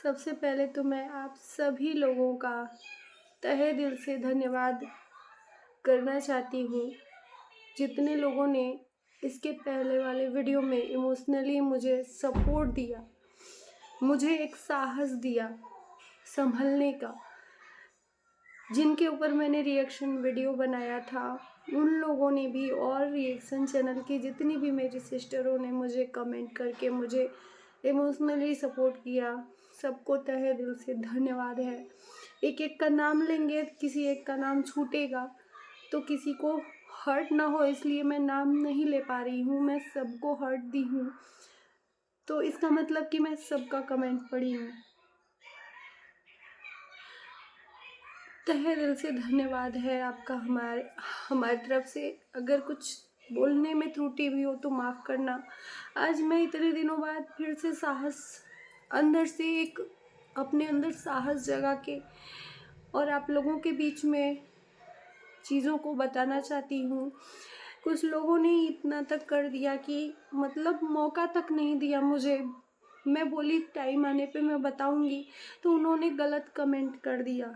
सबसे पहले तो मैं आप सभी लोगों का तहे दिल से धन्यवाद करना चाहती हूँ, जितने लोगों ने इसके पहले वाले वीडियो में इमोशनली मुझे सपोर्ट दिया, मुझे एक साहस दिया संभलने का। जिनके ऊपर मैंने रिएक्शन वीडियो बनाया था उन लोगों ने भी, और रिएक्शन चैनल की जितनी भी मेरी सिस्टरों ने मुझे कमेंट करके मुझे इमोशनली सपोर्ट किया, सबको तहे दिल से धन्यवाद है। एक एक का नाम लेंगे, किसी एक का नाम छूटेगा तो किसी को हर्ट ना हो, इसलिए मैं नाम नहीं ले पा रही हूँ। मैं सबको हर्ट दी हूँ तो इसका मतलब कि मैं सबका कमेंट पढ़ी हूँ। तहे दिल से धन्यवाद है आपका हमारी तरफ से। अगर कुछ बोलने में त्रुटि भी हो तो माफ़ करना। आज मैं इतने दिनों बाद फिर से साहस अंदर से एक अपने अंदर साहस जगा के और आप लोगों के बीच में चीज़ों को बताना चाहती हूँ। कुछ लोगों ने इतना तक कर दिया कि मतलब मौका तक नहीं दिया मुझे। मैं बोली टाइम आने पे मैं बताऊँगी तो उन्होंने गलत कमेंट कर दिया।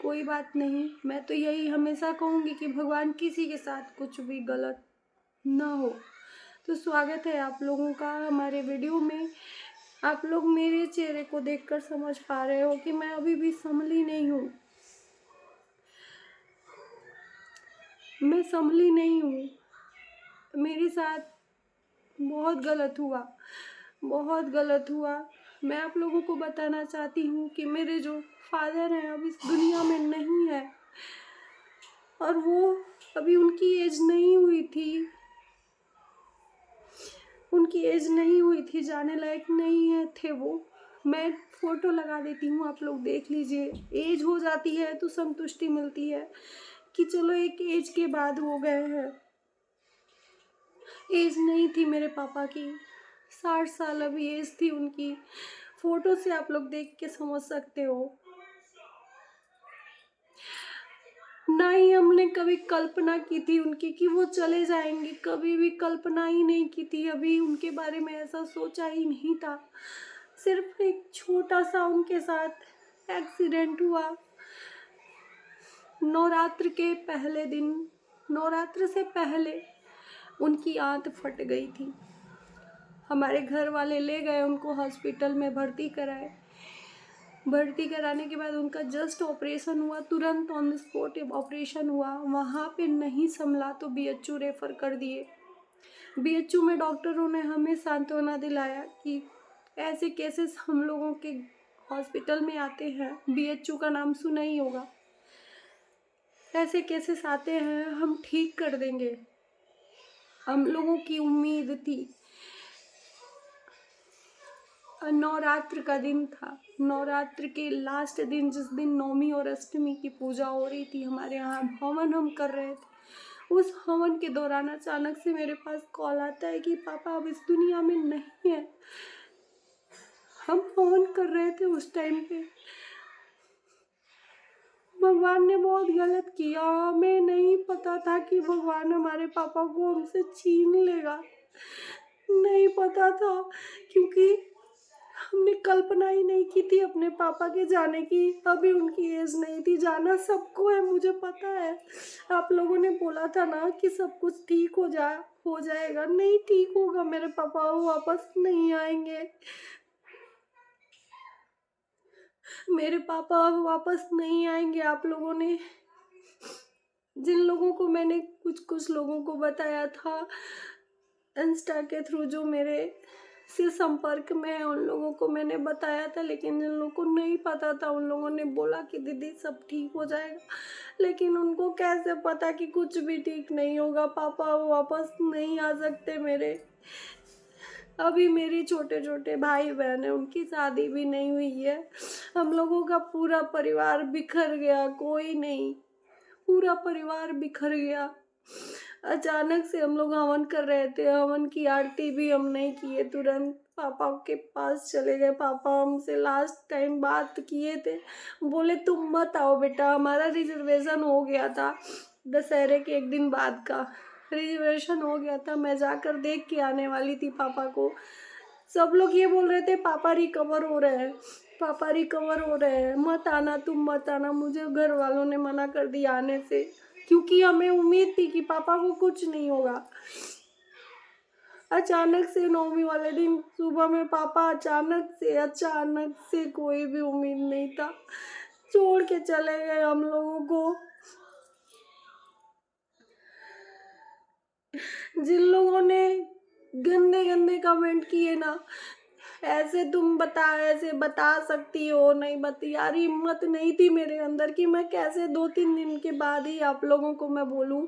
कोई बात नहीं, मैं तो यही हमेशा कहूँगी कि भगवान किसी के साथ कुछ भी गलत ना हो। तो स्वागत है आप लोगों का हमारे वीडियो में। आप लोग मेरे चेहरे को देखकर समझ पा रहे हो कि मैं अभी भी संभली नहीं हूँ। मैं संभली नहीं हूँ। मेरे साथ बहुत गलत हुआ, बहुत गलत हुआ। मैं आप लोगों को बताना चाहती हूँ कि मेरे जो फादर हैं अब इस दुनिया में नहीं है, और वो अभी उनकी एज नहीं हुई थी, उनकी एज नहीं हुई थी, जाने लायक नहीं है थे वो। मैं फोटो लगा देती हूँ, आप लोग देख लीजिए। एज हो जाती है तो संतुष्टि मिलती है कि चलो एक एज के बाद हो गए हैं। एज नहीं थी मेरे पापा की, 60 साल अभी एज थी उनकी। फोटो से आप लोग देख के समझ सकते हो। ना ही हमने कभी कल्पना की थी उनकी कि वो चले जाएंगे, कभी भी कल्पना ही नहीं की थी। अभी उनके बारे में ऐसा सोचा ही नहीं था। सिर्फ एक छोटा सा उनके साथ एक्सीडेंट हुआ नवरात्र के पहले दिन। नवरात्र से पहले उनकी आंत फट गई थी। हमारे घर वाले ले गए उनको हॉस्पिटल में भर्ती कराए। भर्ती कराने के बाद उनका जस्ट ऑपरेशन हुआ, तुरंत ऑन द स्पॉट ऑपरेशन हुआ। वहाँ पे नहीं संभला तो बीएचयू रेफ़र कर दिए। बीएचयू में डॉक्टरों ने हमें सांत्वना दिलाया कि ऐसे केसेस हम लोगों के हॉस्पिटल में आते हैं, बीएचयू का नाम सुना ही होगा। ऐसे केसेस आते हैं, हम ठीक कर देंगे। हम लोगों की उम्मीद थी। नवरात्र का दिन था, नवरात्र के लास्ट दिन, जिस दिन नवमी और अष्टमी की पूजा हो रही थी, हमारे यहाँ हवन हम कर रहे थे। उस हवन के दौरान अचानक से मेरे पास कॉल आता है कि पापा अब इस दुनिया में नहीं है। हम हवन कर रहे थे उस टाइम पे। भगवान ने बहुत गलत किया। हमें नहीं पता था कि भगवान हमारे पापा को हमसे छीन लेगा, नहीं पता था, क्योंकि हमने कल्पना ही नहीं की थी अपने पापा के जाने की। अभी उनकी एज नहीं थी। जाना सबको है, मुझे पता है। आप लोगों ने बोला था ना कि सब कुछ ठीक हो जाएगा। नहीं ठीक होगा, मेरे पापा वापस नहीं आएंगे। मेरे पापा अब वापस नहीं आएंगे। आप लोगों ने, जिन लोगों को मैंने कुछ लोगों को बताया था इंस्टा के थ्रू, जो मेरे से संपर्क में है, उन लोगों को मैंने बताया था। लेकिन जिन लोगों को नहीं पता था उन लोगों ने बोला कि दीदी सब ठीक हो जाएगा। लेकिन उनको कैसे पता कि कुछ भी ठीक नहीं होगा। पापा वापस नहीं आ सकते मेरे। अभी मेरे छोटे छोटे भाई बहन हैं, उनकी शादी भी नहीं हुई है। हम लोगों का पूरा परिवार बिखर गया, कोई नहीं, पूरा परिवार बिखर गया। अचानक से हम लोग हवन कर रहे थे, हवन की आरती भी हम नहीं किए, तुरंत पापा के पास चले गए। पापा हमसे लास्ट टाइम बात किए थे, बोले तुम मत आओ बेटा, हमारा रिजर्वेशन हो गया था, दशहरे के एक दिन बाद का रिजर्वेशन हो गया था। मैं जाकर देख के आने वाली थी पापा को, सब लोग ये बोल रहे थे पापा रिकवर हो रहे हैं, पापा रिकवर हो रहे हैं, मत आना तुम मत आना। मुझे घर वालों ने मना कर दिया आने से, क्योंकि हमें उम्मीद थी कि पापा को कुछ नहीं होगा। अचानक से 9वीं वाले दिन सुबह में पापा अचानक से कोई भी उम्मीद नहीं था, छोड़ के चले गए हम लोगों को। जिन लोगों ने गंदे गंदे कमेंट किए ना, ऐसे ऐसे बता सकती हो, नहीं बता, यार हिम्मत नहीं थी मेरे अंदर कि मैं कैसे 2-3 दिन के बाद ही आप लोगों को मैं बोलूं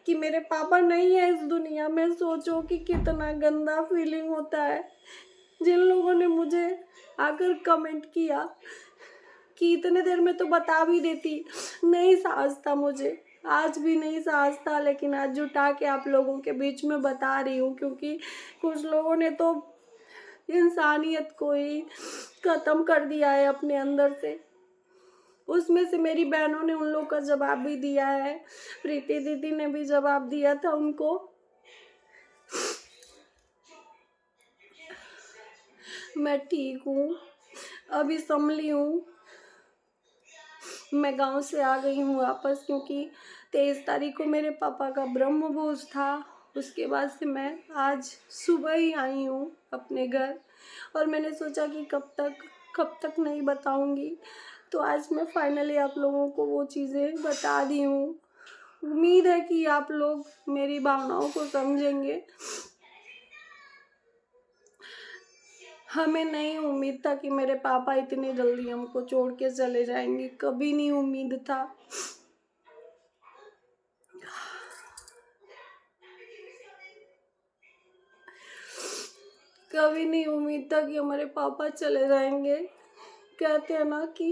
कि मेरे पापा नहीं है इस दुनिया में। सोचो कि कितना गंदा फीलिंग होता है। जिन लोगों ने मुझे आकर कमेंट किया कि इतने देर में तो बता भी देती, नहीं साहस था मुझे, आज भी नहीं साहस था, लेकिन आज जुटा के आप लोगों के बीच में बता रही हूँ, क्योंकि कुछ लोगों ने तो इंसानियत को ही खत्म कर दिया है अपने अंदर से। उसमें से मेरी बहनों ने उन लोग का जवाब भी दिया है, प्रीति दीदी ने भी जवाब दिया था उनको। मैं ठीक हूँ, अभी संभली हूँ। मैं गांव से आ गई हूँ वापस, क्योंकि 23 तारीख को मेरे पापा का ब्रह्म भोज था। उसके बाद से मैं आज सुबह ही आई हूँ अपने घर, और मैंने सोचा कि कब तक नहीं बताऊँगी, तो आज मैं फाइनली आप लोगों को वो चीज़ें बता दी हूँ। उम्मीद है कि आप लोग मेरी भावनाओं को समझेंगे। हमें नहीं उम्मीद था कि मेरे पापा इतनी जल्दी हमको छोड़ के चले जाएंगे, कभी नहीं उम्मीद था। कभी नहीं उम्मीद था कि हमारे पापा चले जाएंगे। कहते हैं ना कि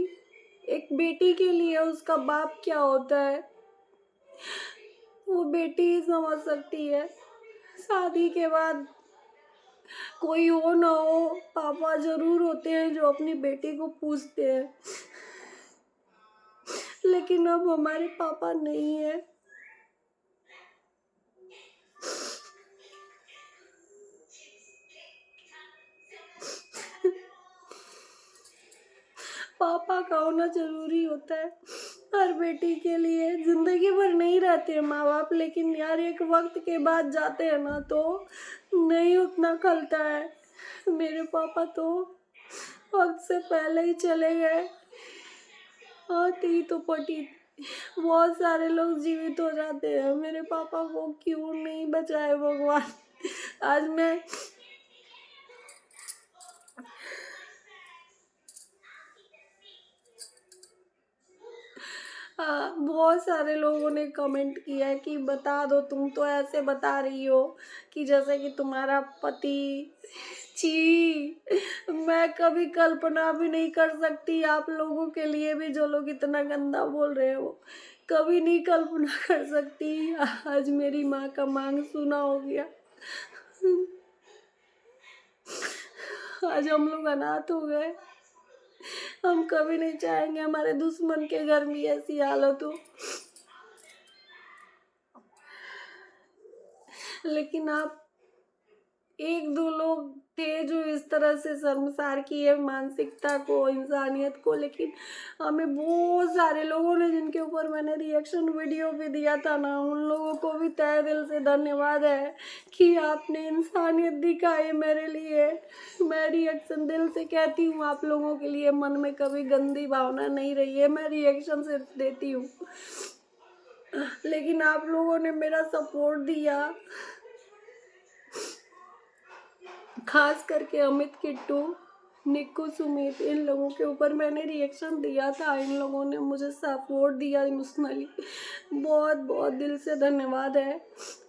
एक बेटी के लिए उसका बाप क्या होता है, वो बेटी ही समझ सकती है। शादी के बाद कोई हो ना हो, पापा जरूर होते हैं जो अपनी बेटी को पूछते हैं, लेकिन अब हमारे पापा नहीं है। पापा का होना जरूरी होता है हर बेटी के लिए। जिंदगी भर नहीं रहते हैं माँ बाप, लेकिन यार एक वक्त के बाद जाते हैं ना तो नहीं उतना खलता है। मेरे पापा तो वक्त से पहले ही चले गए। आती तो पटी, बहुत सारे लोग जीवित हो जाते हैं, मेरे पापा को क्यों नहीं बचाए भगवान। आज मैं बहुत सारे लोगों ने कमेंट किया है कि बता दो, तुम तो ऐसे बता रही हो कि जैसे कि तुम्हारा पति। छी, मैं कभी कल्पना भी नहीं कर सकती आप लोगों के लिए भी, जो लोग इतना गंदा बोल रहे हो, कभी नहीं कल्पना कर सकती। आज मेरी माँ का मांग सुना हो गया। आज हम लोग अनाथ हो गए। हम कभी नहीं चाहेंगे हमारे दुश्मन के घर में ऐसी हालत हो, लेकिन आप 1-2 लोग थे जो इस तरह से शर्मसार किए मानसिकता को, इंसानियत को। लेकिन हमें बहुत सारे लोगों ने, जिनके ऊपर मैंने रिएक्शन वीडियो भी दिया था ना, उन लोगों को भी तहे दिल से धन्यवाद है कि आपने इंसानियत दिखाई मेरे लिए। मैं रिएक्शन दिल से कहती हूँ, आप लोगों के लिए मन में कभी गंदी भावना नहीं रही है, मैं रिएक्शन सिर्फ देती हूँ। लेकिन आप लोगों ने मेरा सपोर्ट दिया, खास करके अमित, किट्टू, निक्कू, सुमित, इन लोगों के ऊपर मैंने रिएक्शन दिया था। इन लोगों ने मुझे सपोर्ट दिया इमोशनली। बहुत बहुत दिल से धन्यवाद है।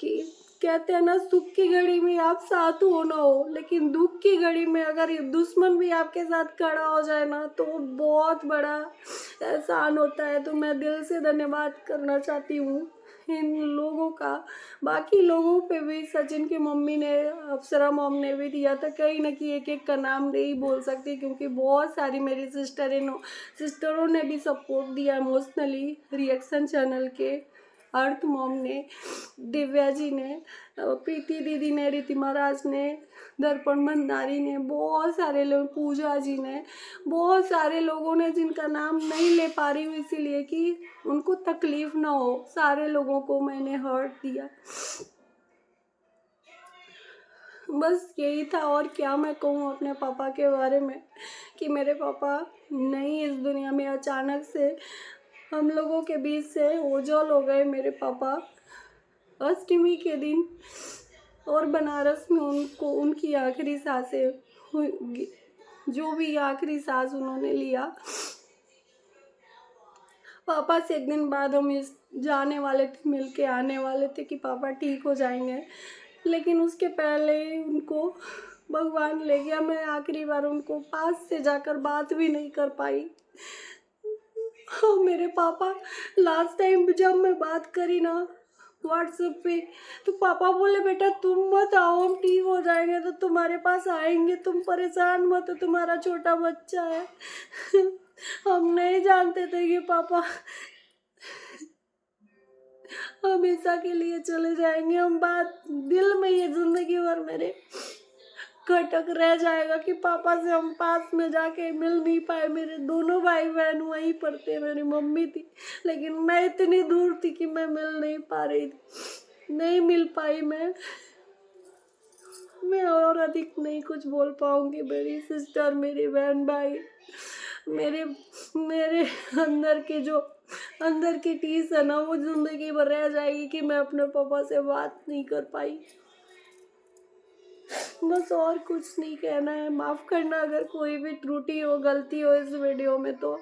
कि कहते हैं ना, सुख की घड़ी में आप साथ हो ना हो, लेकिन दुख की घड़ी में अगर ये दुश्मन भी आपके साथ खड़ा हो जाए ना, तो बहुत बड़ा एहसान होता है। तो मैं दिल से धन्यवाद करना चाहती हूँ इन लोगों का। बाकी लोगों पे भी, सचिन की मम्मी ने, अप्सरा मॉम ने भी दिया था। कहीं ना कि एक एक का नाम नहीं बोल सकती, क्योंकि बहुत सारी मेरी सिस्टरों ने भी सपोर्ट दिया इमोशनली रिएक्शन चैनल के। अर्थ मॉम ने, दिव्या जी ने, प्रीति दीदी ने, रीति महाराज ने, दर्पण भंडारी ने, बहुत सारे लोग, पूजा जी ने, बहुत सारे लोगों ने जिनका नाम नहीं ले पा रही हूँ इसीलिए कि उनको तकलीफ ना हो, सारे लोगों को मैंने हर्ट दिया। बस यही था, और क्या मैं कहूँ अपने पापा के बारे में कि मेरे पापा नहीं इस दुनिया में, अचानक से हम लोगों के बीच से ओझल हो गए मेरे पापा अष्टमी के दिन, और बनारस में उनको उनकी आखिरी सांसें हुई, जो भी आखिरी सांस उन्होंने लिया। पापा से एक दिन बाद हम इस जाने वाले थे, मिल के आने वाले थे कि पापा ठीक हो जाएंगे, लेकिन उसके पहले उनको भगवान ले गया। मैं आखिरी बार उनको पास से जाकर बात भी नहीं कर पाई। हाँ, मेरे पापा लास्ट टाइम जब मैं बात करी ना व्हाट्सएप पे, तो पापा बोले बेटा तुम मत आओ, हम ठीक हो जाएंगे तो तुम्हारे पास आएंगे, तुम परेशान मत हो, तुम्हारा छोटा बच्चा है। हम नहीं जानते थे कि पापा हमेशा के लिए चले जाएंगे। हम बात दिल में ये जिंदगी भर मेरे खटक रह जाएगा कि पापा से हम पास में जाके मिल नहीं पाए। मेरे दोनों भाई बहन वहीं पर थे, मेरी मम्मी थी, लेकिन मैं इतनी दूर थी कि मैं मिल नहीं पा रही थी, नहीं मिल पाई। मैं और अधिक नहीं कुछ बोल पाऊंगी। मेरी सिस्टर, मेरी बहन भाई, मेरे मेरे अंदर की टीस है ना, वो जिंदगी भर रह जाएगी कि मैं अपने पापा से बात नहीं कर पाई। बस और कुछ नहीं कहना है। माफ़ करना अगर कोई भी त्रुटि हो, गलती हो इस वीडियो में तो।